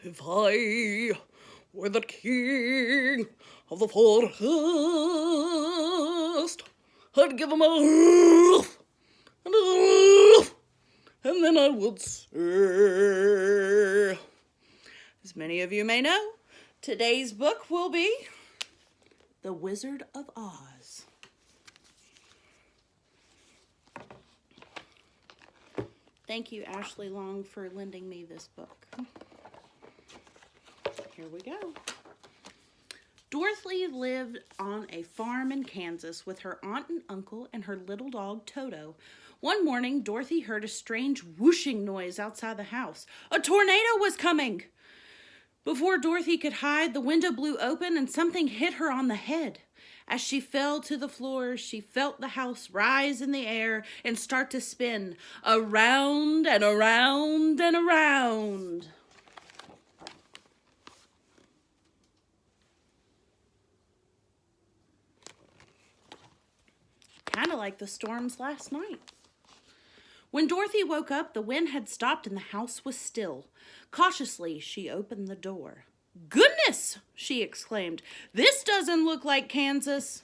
If I were the king of the forest, I'd give him a hoof and a hoof, and then I would say. As many of you may know, today's book will be The Wizard of Oz. Thank you, Ashley Long, for lending me this book. Here we go. Dorothy lived on a farm in Kansas with her aunt and uncle and her little dog Toto. One morning, Dorothy heard a strange whooshing noise outside the house. A tornado was coming! Before Dorothy could hide, the window blew open and something hit her on the head. As she fell to the floor, she felt the house rise in the air and start to spin around and around and around. Kind of like the storms last night. When Dorothy woke up, the wind had stopped and the house was still. Cautiously, she opened the door. "Goodness!" she exclaimed. "This doesn't look like Kansas."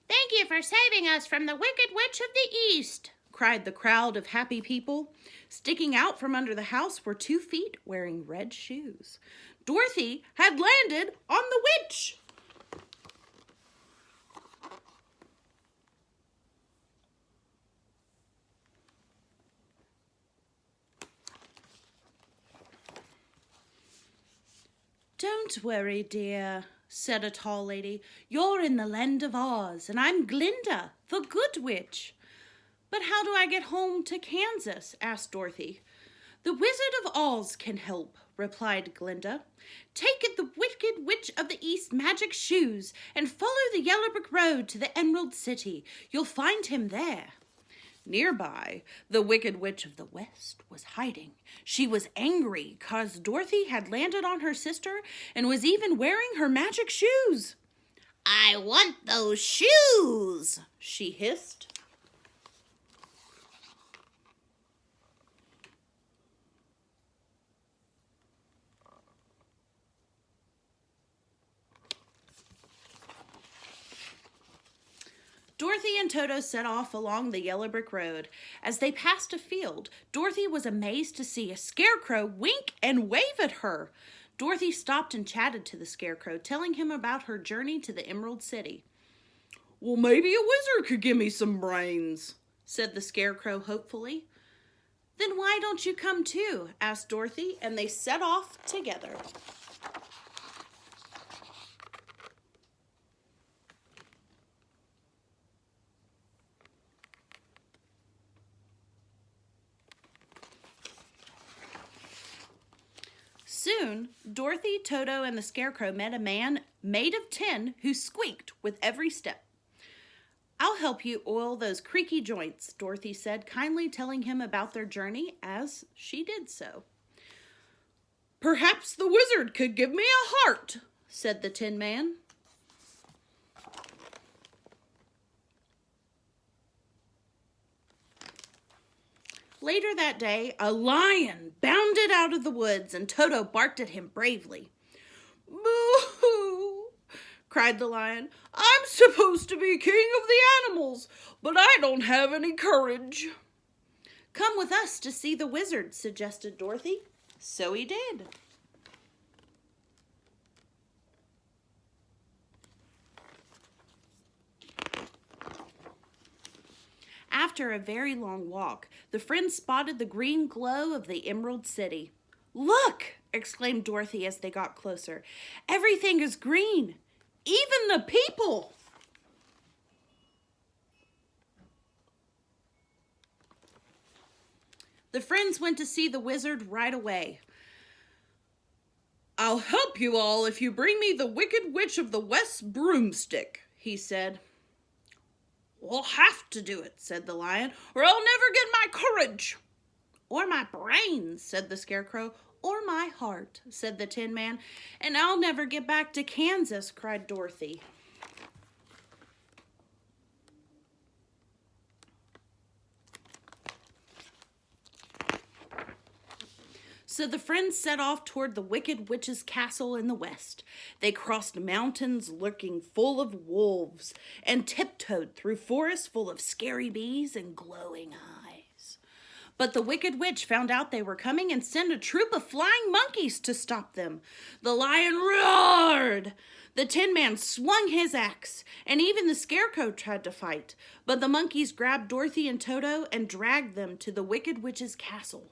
"Thank you for saving us from the Wicked Witch of the East," cried the crowd of happy people. Sticking out from under the house were 2 feet wearing red shoes. Dorothy had landed on the witch. "Don't worry, dear," said a tall lady. "You're in the land of Oz, and I'm Glinda, the good witch." "But how do I get home to Kansas?" asked Dorothy. "The Wizard of Oz can help," replied Glinda. "Take the Wicked Witch of the East magic shoes and follow the yellow brick road to the Emerald City. You'll find him there." Nearby, the Wicked Witch of the West was hiding. She was angry because Dorothy had landed on her sister and was even wearing her magic shoes. "I want those shoes," she hissed. Dorothy and Toto set off along the yellow brick road. As they passed a field, Dorothy was amazed to see a scarecrow wink and wave at her. Dorothy stopped and chatted to the scarecrow, telling him about her journey to the Emerald City. "Well, maybe a wizard could give me some brains," said the scarecrow hopefully. "Then why don't you come too?" asked Dorothy, and they set off together. Soon, Dorothy, Toto, and the Scarecrow met a man made of tin who squeaked with every step. "I'll help you oil those creaky joints," Dorothy said, kindly telling him about their journey as she did so. "Perhaps the wizard could give me a heart," said the Tin Man. Later that day, a lion bounded out of the woods and Toto barked at him bravely. "Boo-hoo!" cried the lion. "I'm supposed to be king of the animals, but I don't have any courage." "Come with us to see the wizard," suggested Dorothy. So he did. After a very long walk, the friends spotted the green glow of the Emerald City. "Look!" exclaimed Dorothy as they got closer. "Everything is green, even the people!" The friends went to see the wizard right away. "I'll help you all if you bring me the Wicked Witch of the West broomstick," he said. "We'll have to do it," said the lion, "or I'll never get my courage." "Or my brains," said the Scarecrow. "Or my heart," said the Tin Man. "And I'll never get back to Kansas," cried Dorothy. So the friends set off toward the Wicked Witch's castle in the west. They crossed mountains lurking full of wolves and tiptoed through forests full of scary bees and glowing eyes. But the Wicked Witch found out they were coming and sent a troop of flying monkeys to stop them. The lion roared. The Tin Man swung his axe, and even the Scarecrow tried to fight. But the monkeys grabbed Dorothy and Toto and dragged them to the Wicked Witch's castle.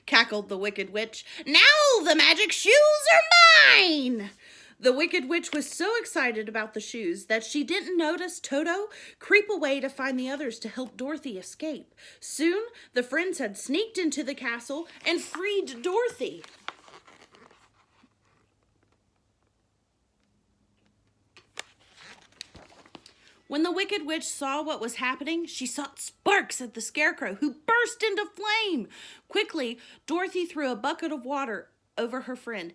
Cackled the Wicked Witch. Now the magic shoes are mine! The Wicked Witch was so excited about the shoes that she didn't notice Toto creep away to find the others to help Dorothy escape. Soon, the friends had sneaked into the castle and freed Dorothy. When the Wicked Witch saw what was happening, she shot sparks at the Scarecrow, who burst into flame. Quickly, Dorothy threw a bucket of water over her friend.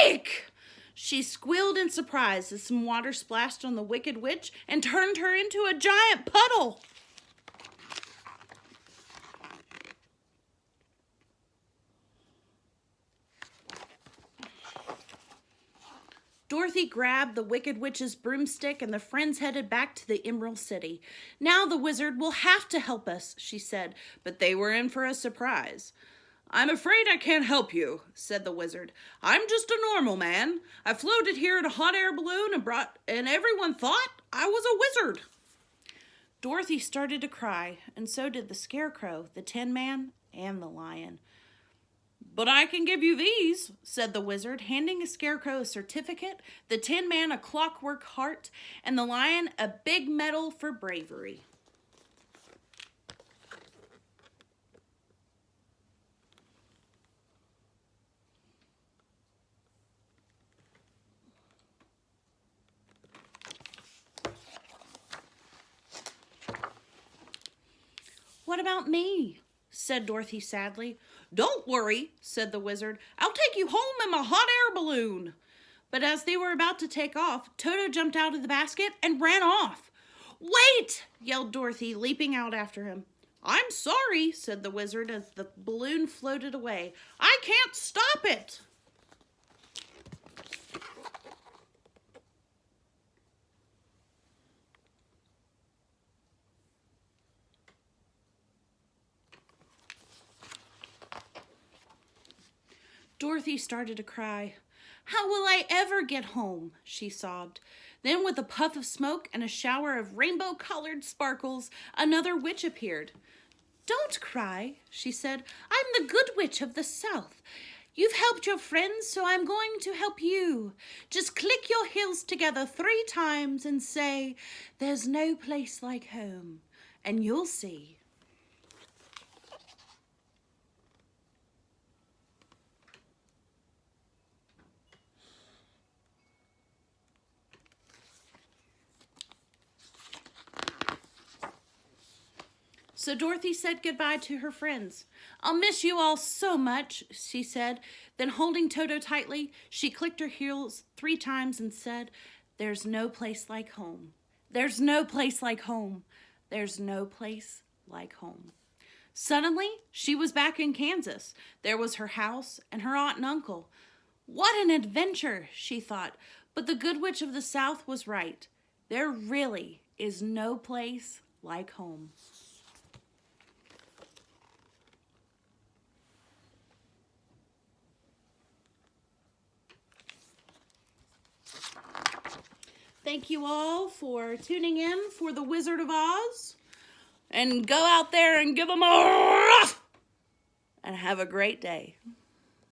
Eek! She squealed in surprise as some water splashed on the Wicked Witch and turned her into a giant puddle. Dorothy grabbed the Wicked Witch's broomstick and the friends headed back to the Emerald City. Now the wizard will have to help us, she said, but they were in for a surprise. I'm afraid I can't help you, said the wizard. I'm just a normal man. I floated here in a hot air balloon and everyone thought I was a wizard. Dorothy started to cry, and so did the Scarecrow, the Tin Man, and the Lion. But I can give you these, said the wizard, handing the Scarecrow a certificate, the Tin Man a clockwork heart, and the Lion a big medal for bravery. What about me? Said Dorothy sadly. Don't worry, said the wizard. I'll take you home in my hot air balloon. But as they were about to take off, Toto jumped out of the basket and ran off. Wait, yelled Dorothy, leaping out after him. I'm sorry, said the wizard as the balloon floated away. I can't stop it. Dorothy started to cry. How will I ever get home? She sobbed. Then with a puff of smoke and a shower of rainbow-colored sparkles, another witch appeared. Don't cry, she said. I'm the Good Witch of the South. You've helped your friends, so I'm going to help you. Just click your heels together 3 times and say, there's no place like home, and you'll see. So Dorothy said goodbye to her friends. I'll miss you all so much, she said. Then holding Toto tightly, she clicked her heels 3 times and said, there's no place like home. There's no place like home. There's no place like home. Suddenly, she was back in Kansas. There was her house and her aunt and uncle. What an adventure, she thought. But the Good Witch of the South was right. There really is no place like home. Thank you all for tuning in for The Wizard of Oz. And go out there and give them a rough and have a great day.